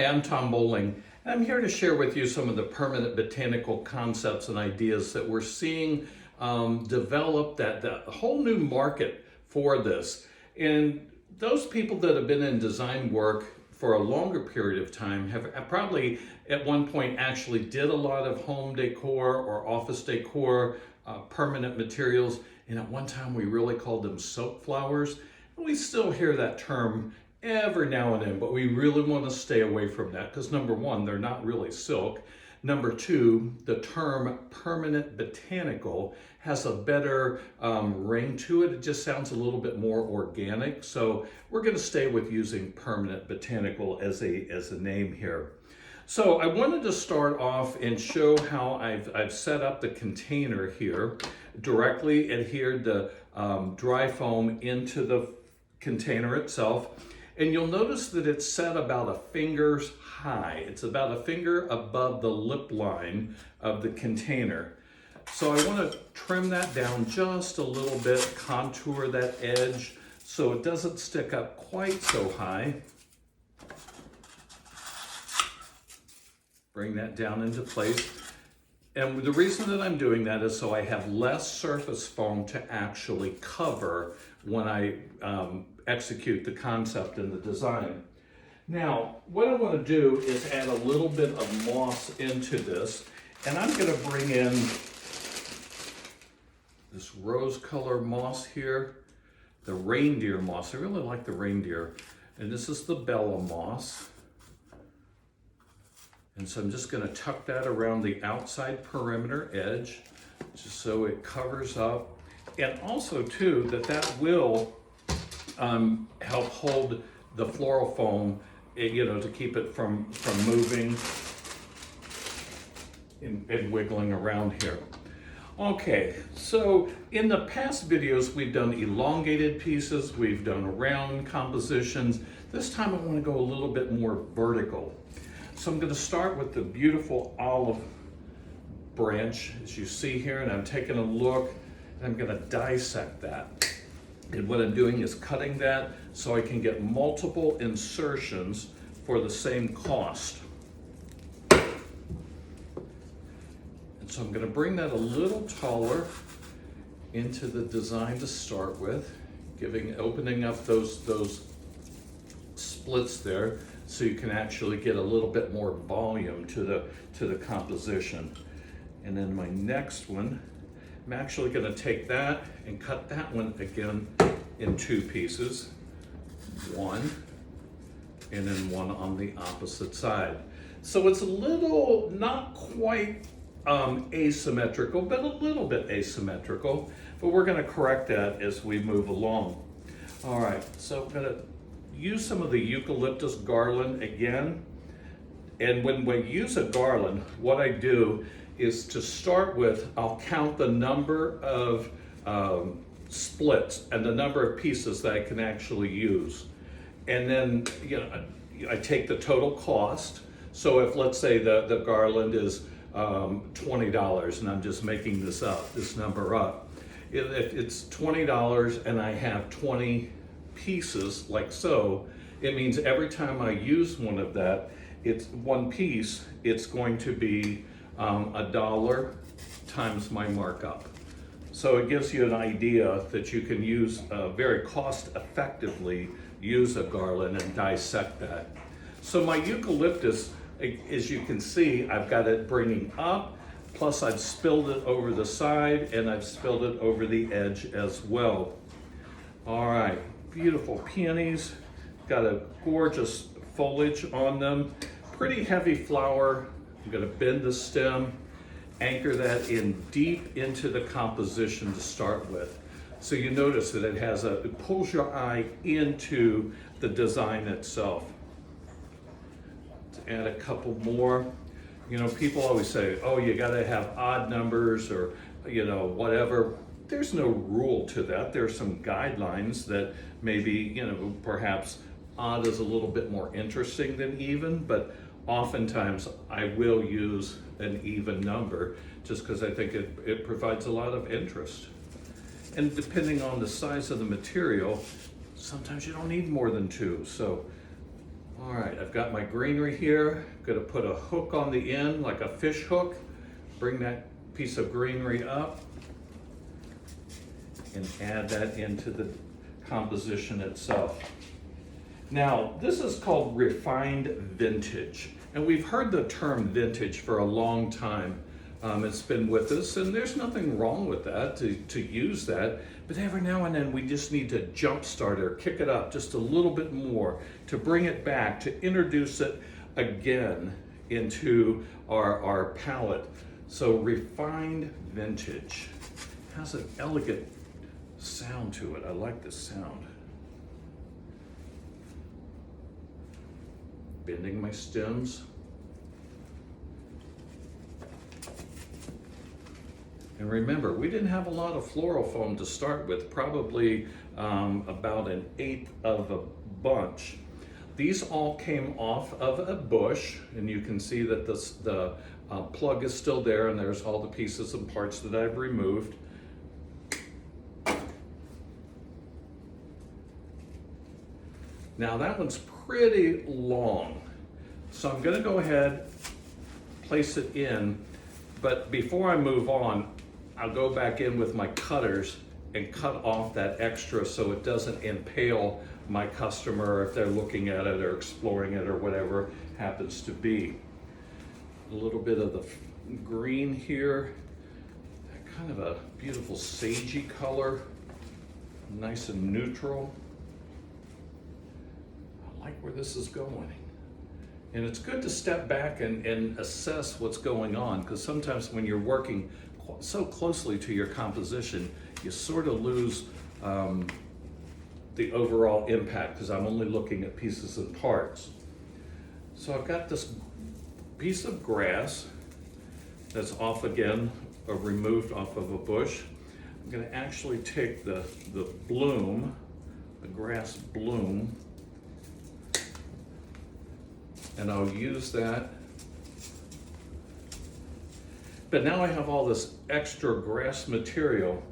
Hi, I'm Tom Bowling, and I'm here to share with you some of the permanent botanical concepts and ideas that we're seeing develop that whole new market for this. And those people that have been in design work for a longer period of time have probably at one point actually did a lot of home decor or office decor, permanent materials, and at one time we really called them soap flowers. And we still hear that term every now and then, but we really want to stay away from that because number one, they're not really silk. Number two, the term permanent botanical has a better ring to it. It just sounds a little bit more organic. So we're going to stay with using permanent botanical as a name here. So I wanted to start off and show how I've set up the container here, directly adhered the dry foam into the container itself. And you'll notice that it's set about a finger's high. It's about a finger above the lip line of the container. So I want to trim that down just a little bit, contour that edge so it doesn't stick up quite so high. Bring that down into place. And the reason that I'm doing that is so I have less surface foam to actually cover when I execute the concept and the design. Now, what I want to do is add a little bit of moss into this, and I'm going to bring in this rose color moss here, the reindeer moss. I really like the reindeer, and this is the Bella moss. And so I'm just going to tuck that around the outside perimeter edge, just so it covers up. And also too, that will help hold the floral foam, to keep it from moving and wiggling around here. Okay, so in the past videos, we've done elongated pieces, we've done round compositions. This time I want to go a little bit more vertical. So I'm going to start with the beautiful olive branch, as you see here, and I'm taking a look, and I'm going to dissect that. And what I'm doing is cutting that so I can get multiple insertions for the same cost. And so I'm going to bring that a little taller into the design to start with, opening up those splits there so you can actually get a little bit more volume to the composition. And then my next one, I'm actually going to take that and cut that one again in two pieces. One, and then one on the opposite side. So it's a little, not quite asymmetrical, but a little bit asymmetrical. But we're going to correct that as we move along. All right, so I'm going to use some of the eucalyptus garland again. And when we use a garland, what I do is to start with, I'll count the number of splits and the number of pieces that I can actually use. And then, I take the total cost. So if, let's say, the garland is $20, and I'm just making this number up. If it's $20 and I have 20 pieces like so, it means every time I use one of that, it's one piece, it's going to be $1 times my markup. So it gives you an idea that you can use very cost effectively, use a garland and dissect that. So my eucalyptus, as you can see, I've got it bringing up, plus I've spilled it over the side and I've spilled it over the edge as well. All right, beautiful peonies, got a gorgeous foliage on them, pretty heavy flower. I'm going to bend the stem, anchor that in deep into the composition to start with. So you notice that it pulls your eye into the design itself. Let's add a couple more. People always say, oh, you got to have odd numbers or, whatever. There's no rule to that. There's some guidelines that maybe, perhaps odd is a little bit more interesting than even, but oftentimes I will use an even number just because I think it provides a lot of interest. And depending on the size of the material, sometimes you don't need more than two. So All right, I've got my greenery here. I'm gonna put a hook on the end, like a fish hook. Bring that piece of greenery up and add that into the composition itself. Now, this is called Refined Vintage. And we've heard the term vintage for a long time. It's been with us, and there's nothing wrong with that, to use that. But every now and then we just need to jumpstart it or kick it up just a little bit more to bring it back, to introduce it again into our palette. So Refined Vintage has an elegant sound to it. I like this sound. Bending my stems. And remember, we didn't have a lot of floral foam to start with, probably about 1/8 of a bunch. These all came off of a bush, and you can see that the plug is still there, and there's all the pieces and parts that I've removed. Now that one's pretty long, so I'm gonna go ahead, place it in, but before I move on, I'll go back in with my cutters and cut off that extra so it doesn't impale my customer if they're looking at it or exploring it or whatever happens to be. A little bit of the green here, kind of a beautiful sagey color, nice and neutral. I like where this is going. And it's good to step back and assess what's going on, because sometimes when you're working so closely to your composition, you sort of lose the overall impact, because I'm only looking at pieces and parts. So I've got this piece of grass that's off again, or removed off of a bush. I'm gonna actually take the bloom, the grass bloom, and I'll use that. But now I have all this extra grass material,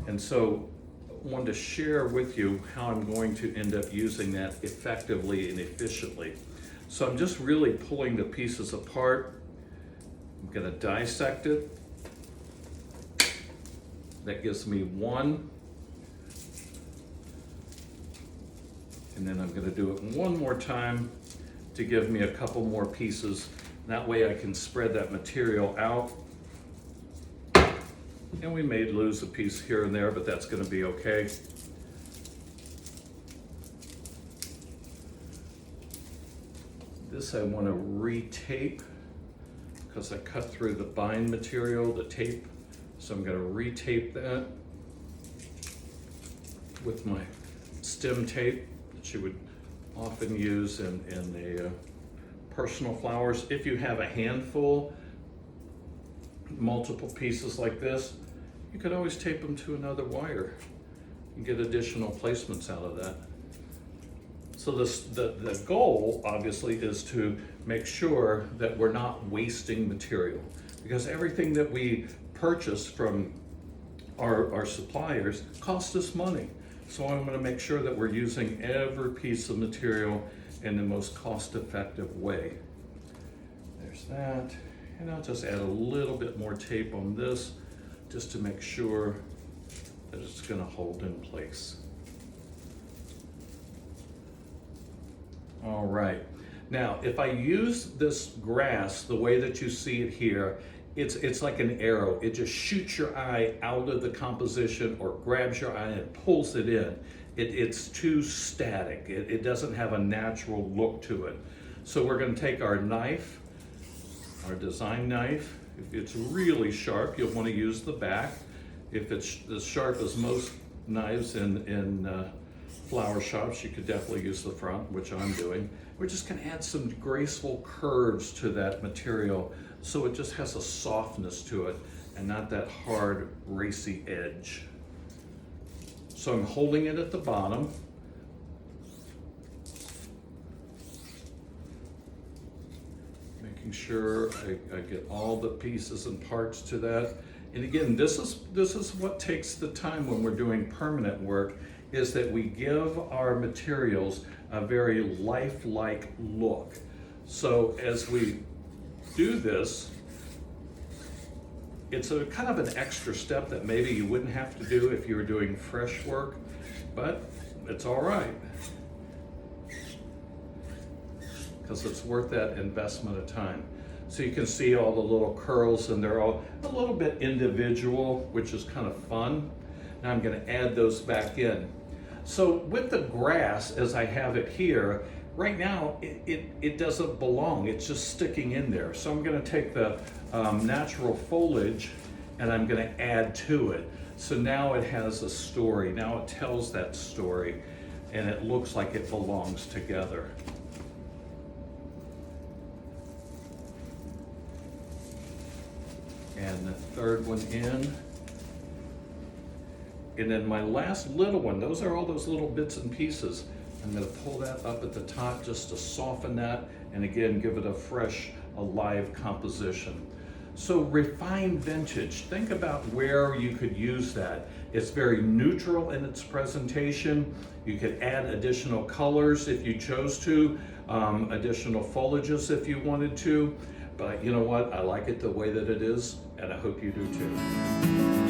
and so I wanted to share with you how I'm going to end up using that effectively and efficiently. So I'm just really pulling the pieces apart. I'm gonna dissect it. That gives me one. And then I'm gonna do it one more time to give me a couple more pieces. That way I can spread that material out. And we may lose a piece here and there, but that's gonna be okay. This I wanna retape, because I cut through the bind material, the tape. So I'm gonna retape that with my stem tape that you would often use in the personal flowers. If you have a handful, multiple pieces like this, you could always tape them to another wire and get additional placements out of that. So the goal, obviously, is to make sure that we're not wasting material, because everything that we purchase from our suppliers costs us money. So I'm going to make sure that we're using every piece of material in the most cost-effective way. There's that. And I'll just add a little bit more tape on this just to make sure that it's going to hold in place. All right. Now, if I use this grass the way that you see it here, it's like an arrow. It just shoots your eye out of the composition or grabs your eye and pulls it in. It's too static. It doesn't have a natural look to it. So we're going to take our knife, our design knife. If it's really sharp, you'll want to use the back. If it's as sharp as most knives in flower shops, you could definitely use the front, which I'm doing. We're just going to add some graceful curves to that material so it just has a softness to it and not that hard, racy edge. So I'm holding it at the bottom. Making sure I get all the pieces and parts to that. And again, this is what takes the time when we're doing permanent work, is that we give our materials a very lifelike look. So as we do this, it's a kind of an extra step that maybe you wouldn't have to do if you were doing fresh work, but it's all right, because it's worth that investment of time. So you can see all the little curls, and they're all a little bit individual, which is kind of fun. Now I'm going to add those back in. So with the grass, as I have it here, right now it doesn't belong, it's just sticking in there. So I'm going to take the natural foliage and I'm going to add to it. So now it has a story, now it tells that story, and it looks like it belongs together. And the third one in. And then my last little one, those are all those little bits and pieces. I'm going to pull that up at the top just to soften that, and again, give it a fresh, alive composition. So refined vintage, think about where you could use that. It's very neutral in its presentation. You could add additional colors if you chose to, additional foliages if you wanted to. But you know what? I like it the way that it is, and I hope you do too.